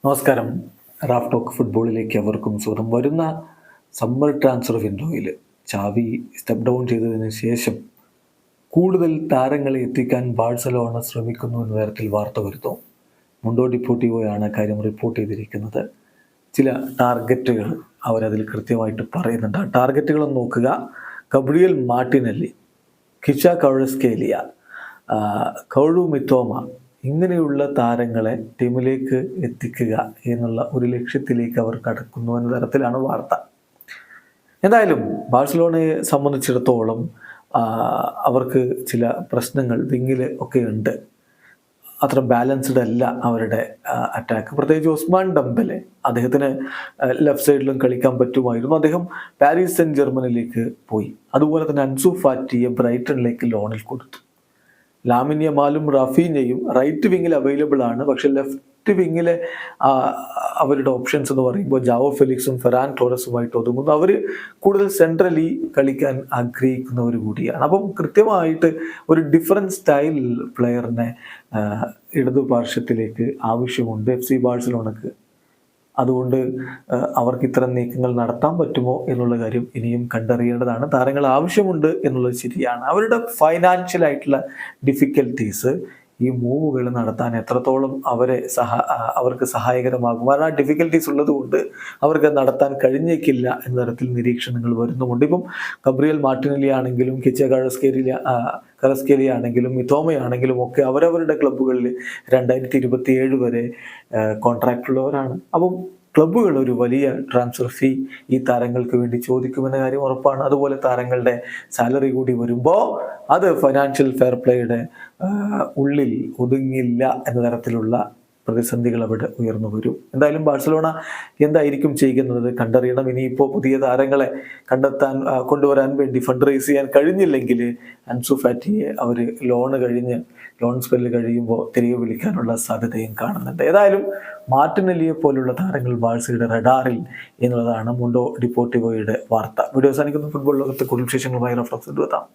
നമസ്കാരം. Raf talk ഫുട്ബോളിലേക്ക് അവർക്കും സ്വാഗതം. വരുന്ന സമ്മർ ട്രാൻസ്ഫർ വിൻഡോയിൽ ചാവി സ്റ്റെപ്പ് ഡൗൺ ചെയ്തതിന് ശേഷം കൂടുതൽ താരങ്ങളെ എത്തിക്കാൻ ബാഴ്സലോണ ശ്രമിക്കുന്നു എന്ന തരത്തിൽ വാർത്ത വരുന്നു. മുണ്ടോ ഡിപ്പോർട്ടിവോയാണ് കാര്യം റിപ്പോർട്ട് ചെയ്തിരിക്കുന്നത്. ചില ടാർഗറ്റുകൾ അവരതിൽ കൃത്യമായിട്ട് പറയുന്നുണ്ട്. ആ ടാർഗറ്റുകളൊന്ന് നോക്കുക. ഗബ്രിയൽ മാർട്ടിനെല്ലി, കിച്ച കവഴസ്കേലിയ, കൗഴു മിത്തോമ, ഇങ്ങനെയുള്ള താരങ്ങളെ ടീമിലേക്ക് എത്തിക്കുക എന്നുള്ള ഒരു ലക്ഷ്യത്തിലേക്ക് അവർ കടക്കുന്നു എന്ന തരത്തിലാണ് വാർത്ത. എന്തായാലും ബാഴ്സലോണയെ സംബന്ധിച്ചിടത്തോളം അവർക്ക് ചില പ്രശ്നങ്ങൾ വിങ്ങിൽ ഒക്കെ ഉണ്ട്. അത്ര ബാലൻസ്ഡ് അല്ല അവരുടെ അറ്റാക്ക്. പ്രത്യേകിച്ച് ഉസ്മാൻ ഡംബലെ, അദ്ദേഹത്തിന് ലെഫ്റ്റ് സൈഡിലും കളിക്കാൻ പറ്റുമായിരുന്നു. അദ്ദേഹം പാരീസ് സെന്റ് ജർമ്മനിലേക്ക് പോയി. അതുപോലെ തന്നെ അൻസു ഫാറ്റിയെ ബ്രൈറ്റണിലേക്ക് ലോണിൽ കൊടുത്തു. ലാമിൻ യമാലും റഫീനയും റൈറ്റ് വിങ്ങിൽ അവൈലബിൾ ആണ്. പക്ഷെ ലെഫ്റ്റ് വിങ്ങിലെ അവരുടെ ഓപ്ഷൻസ് എന്ന് പറയുമ്പോൾ ജാവോ ഫെലിക്സും ഫെറാൻ ടോറസുമായിട്ട് ഒതുങ്ങുന്നു. അവർ കൂടുതൽ സെൻട്രലി കളിക്കാൻ ആഗ്രഹിക്കുന്നവർ കൂടിയാണ്. അപ്പം കൃത്യമായിട്ട് ഒരു ഡിഫറൻറ്റ് സ്റ്റൈൽ പ്ലെയറിനെ ഇടതുപാർശ്വത്തിലേക്ക് ആവശ്യമുണ്ട് FC ബാഴ്സലോണക്ക്. അതുകൊണ്ട് അവർക്ക് ഇത്തരം നീക്കങ്ങൾ നടത്താൻ പറ്റുമോ എന്നുള്ള കാര്യം ഇനിയും കണ്ടറിയേണ്ടതാണ്. താരങ്ങൾ ആവശ്യമുണ്ട് എന്നുള്ളത് ശരിയാണ്. അവരുടെ ഫൈനാൻഷ്യൽ ആയിട്ടുള്ള ഡിഫിക്കൽട്ടീസ് ഈ മൂവുകൾ നടത്താൻ എത്രത്തോളം അവർക്ക് സഹായകരമാകും. കാരണം ആ ഡിഫിക്കൽട്ടീസ് ഉള്ളത് കൊണ്ട് അവർക്ക് നടത്താൻ കഴിഞ്ഞേക്കില്ല എന്ന തരത്തിൽ നിരീക്ഷണങ്ങൾ വരുന്നുമുണ്ട്. ഇപ്പം ഗബ്രിയൽ മാർട്ടിനെല്ലി ആണെങ്കിലും കിച്ച കറസ്കേലി ആണെങ്കിലും മിത്തോമയാണെങ്കിലും ഒക്കെ അവരവരുടെ ക്ലബ്ബുകളിൽ 2027 വരെ കോൺട്രാക്റ്റ് ഉള്ളവരാണ്. അപ്പം ക്ലബ്ബുകൾ ഒരു വലിയ ട്രാൻസ്ഫർ ഫീ ഈ താരങ്ങൾക്ക് വേണ്ടി ചോദിക്കുമെന്ന കാര്യം ഉറപ്പാണ്. അതുപോലെ താരങ്ങളുടെ സാലറി കൂടി വരുമ്പോൾ അത് ഫൈനാൻഷ്യൽ ഫെയർ പ്ലേയുടെ ഉള്ളിൽ ഒതുങ്ങില്ല എന്ന തരത്തിലുള്ള പ്രതിസന്ധികൾ അവിടെ ഉയർന്നു വരും. എന്തായാലും ബാഴ്സലോണ എന്തായിരിക്കും ചെയ്യുന്നത് കണ്ടറിയണം. ഇനിയിപ്പോൾ പുതിയ താരങ്ങളെ കൊണ്ടുവരാൻ വേണ്ടി ഫണ്ട് റേസ് ചെയ്യാൻ കഴിഞ്ഞില്ലെങ്കിൽ അൻസു ഫാറ്റിയെ അവർ ലോൺ സ്പെല്ല് കഴിയുമ്പോൾ തിരികെ വിളിക്കാനുള്ള സാധ്യതയും കാണുന്നുണ്ട്. ഏതായാലും മാർട്ടിനെല്ലിയെ പോലുള്ള താരങ്ങൾ ബാഴ്സയുടെ റഡാറിൽ എന്നുള്ളതാണ് മുണ്ടോ ഡിപ്പോർട്ടിവോയുടെ വാർത്ത. വീഡിയോ അവസാനിക്കുന്ന ഫുട്ബോൾ ലോകത്തെ കൂടുതൽ വിശേഷങ്ങളുമായി റഫറൻസ് എടുത്താം.